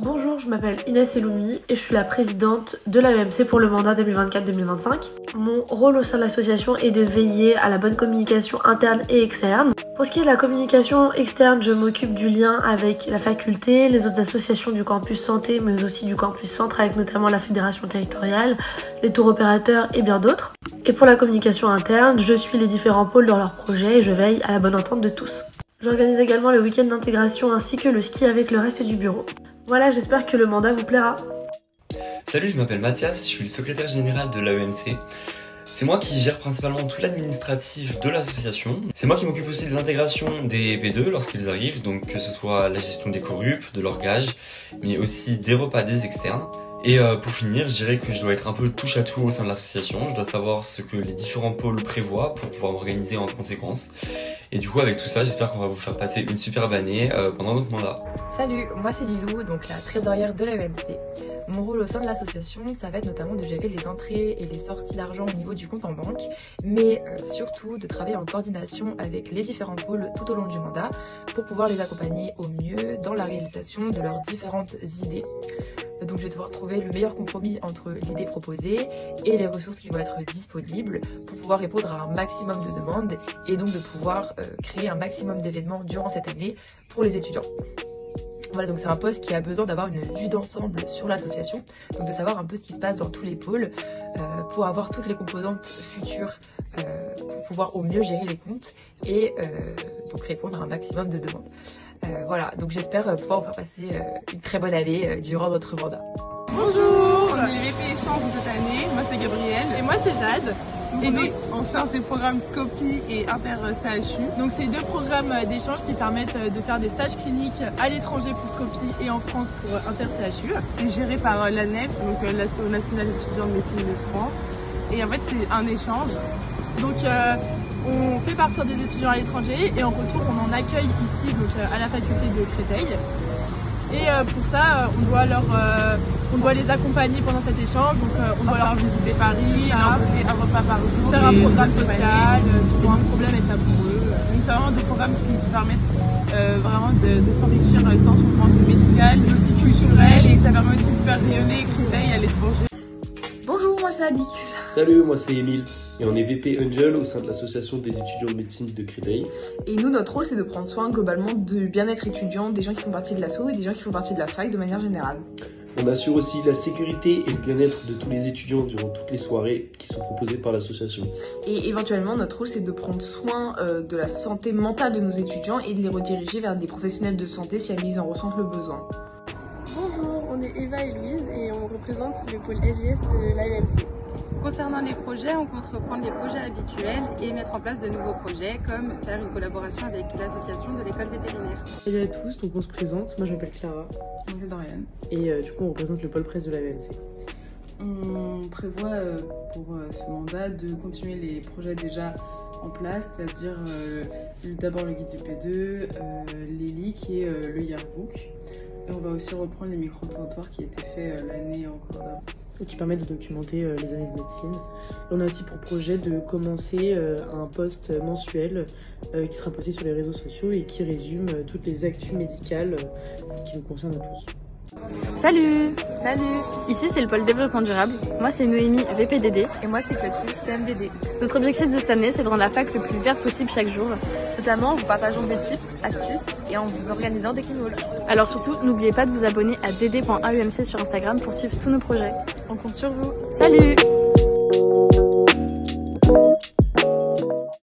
Bonjour, je m'appelle Inès Eloumi et je suis la présidente de l'AEMC pour le mandat 2024-2025. Mon rôle au sein de l'association est de veiller à la bonne communication interne et externe. Pour ce qui est de la communication externe, je m'occupe du lien avec la faculté, les autres associations du campus santé, mais aussi du campus centre avec notamment la fédération territoriale, les tours opérateurs et bien d'autres. Et pour la communication interne, je suis les différents pôles dans leurs projets et je veille à la bonne entente de tous. J'organise également le week-end d'intégration ainsi que le ski avec le reste du bureau. Voilà, j'espère que le mandat vous plaira. Salut, je m'appelle Mathias, je suis le secrétaire général de l'AEMC. C'est moi qui gère principalement tout l'administratif de l'association. C'est moi qui m'occupe aussi de l'intégration des P2 lorsqu'ils arrivent, donc que ce soit la gestion des corupes, de leur gage, mais aussi des repas des externes. Et pour finir, je dirais que je dois être un peu touche à tout au sein de l'association. Je dois savoir ce que les différents pôles prévoient pour pouvoir m'organiser en conséquence. Et du coup, avec tout ça, j'espère qu'on va vous faire passer une superbe année pendant notre mandat. Salut, moi c'est Lilou, donc la trésorière de l'AEMC. Mon rôle au sein de l'association, ça va être notamment de gérer les entrées et les sorties d'argent au niveau du compte en banque, mais surtout de travailler en coordination avec les différents pôles tout au long du mandat pour pouvoir les accompagner au mieux dans la réalisation de leurs différentes idées. Donc je vais devoir trouver le meilleur compromis entre l'idée proposée et les ressources qui vont être disponibles pour pouvoir répondre à un maximum de demandes et donc de pouvoir créer un maximum d'événements durant cette année pour les étudiants. Voilà, donc c'est un poste qui a besoin d'avoir une vue d'ensemble sur l'association, donc de savoir un peu ce qui se passe dans tous les pôles pour avoir toutes les composantes futures pour pouvoir au mieux gérer les comptes et donc répondre à un maximum de demandes. Voilà, donc j'espère pouvoir vous faire passer une très bonne année durant notre mandat. Bonjour, on est les VP échanges de cette année, moi c'est Gabrielle. Et moi c'est Jade. Et nous, on charge des programmes Scopie et Inter-CHU. Donc c'est deux programmes d'échange qui permettent de faire des stages cliniques à l'étranger pour Scopie et en France pour Inter-CHU. C'est géré par l'ANEF, donc l'Asso nationale d'étudiants de médecine de France. Et en fait c'est un échange. Donc on fait partir des étudiants à l'étranger et en retour on en accueille ici donc, à la faculté de Créteil. Et pour ça, on doit les accompagner pendant cet échange. Donc, on doit leur visiter Paris, leur donner un repas par jour, faire un programme social, si un problème est là pour eux. Donc, c'est vraiment des programmes qui permettent vraiment de s'enrichir tant sur le plan médical, mais aussi culturel, et ça permet aussi de faire rayonner Créteil à l'étranger. Bonjour, moi c'est Alix. Salut, moi c'est Emile et on est VP Angel au sein de l'association des étudiants de médecine de Créteil. Et nous, notre rôle c'est de prendre soin globalement du bien-être étudiant, des gens qui font partie de l'asso et des gens qui font partie de la fac de manière générale. On assure aussi la sécurité et le bien-être de tous les étudiants durant toutes les soirées qui sont proposées par l'association. Et éventuellement, notre rôle c'est de prendre soin de la santé mentale de nos étudiants et de les rediriger vers des professionnels de santé si elles en ressentent le besoin. Bonjour, on est Eva et Louise et on représente le pôle SGS de l'AEMC. Concernant les projets, on compte reprendre les projets habituels et mettre en place de nouveaux projets, comme faire une collaboration avec l'association de l'école vétérinaire. Salut à tous, donc on se présente, moi je m'appelle Clara. Moi c'est Dorian. Et du coup on représente le pôle presse de l'AEMC. On prévoit pour ce mandat de continuer les projets déjà en place, c'est-à-dire d'abord le guide du P2, l'ELIC et le yearbook. Et on va aussi reprendre les micro-trottoirs qui étaient faits l'année encore d'avant. Et qui permettent de documenter les années de médecine. Et on a aussi pour projet de commencer un post mensuel qui sera posté sur les réseaux sociaux et qui résume toutes les actus médicales qui nous concernent tous. Salut! Salut! Ici c'est le pôle développement durable. Moi c'est Noémie, VPDD. Et moi c'est Clotilde, CMDD. Notre objectif de cette année c'est de rendre la fac le plus verte possible chaque jour. Notamment en vous partageant des tips, astuces et en vous organisant des clean walls. Alors surtout, n'oubliez pas de vous abonner à dd.aemc sur Instagram pour suivre tous nos projets. On compte sur vous. Salut!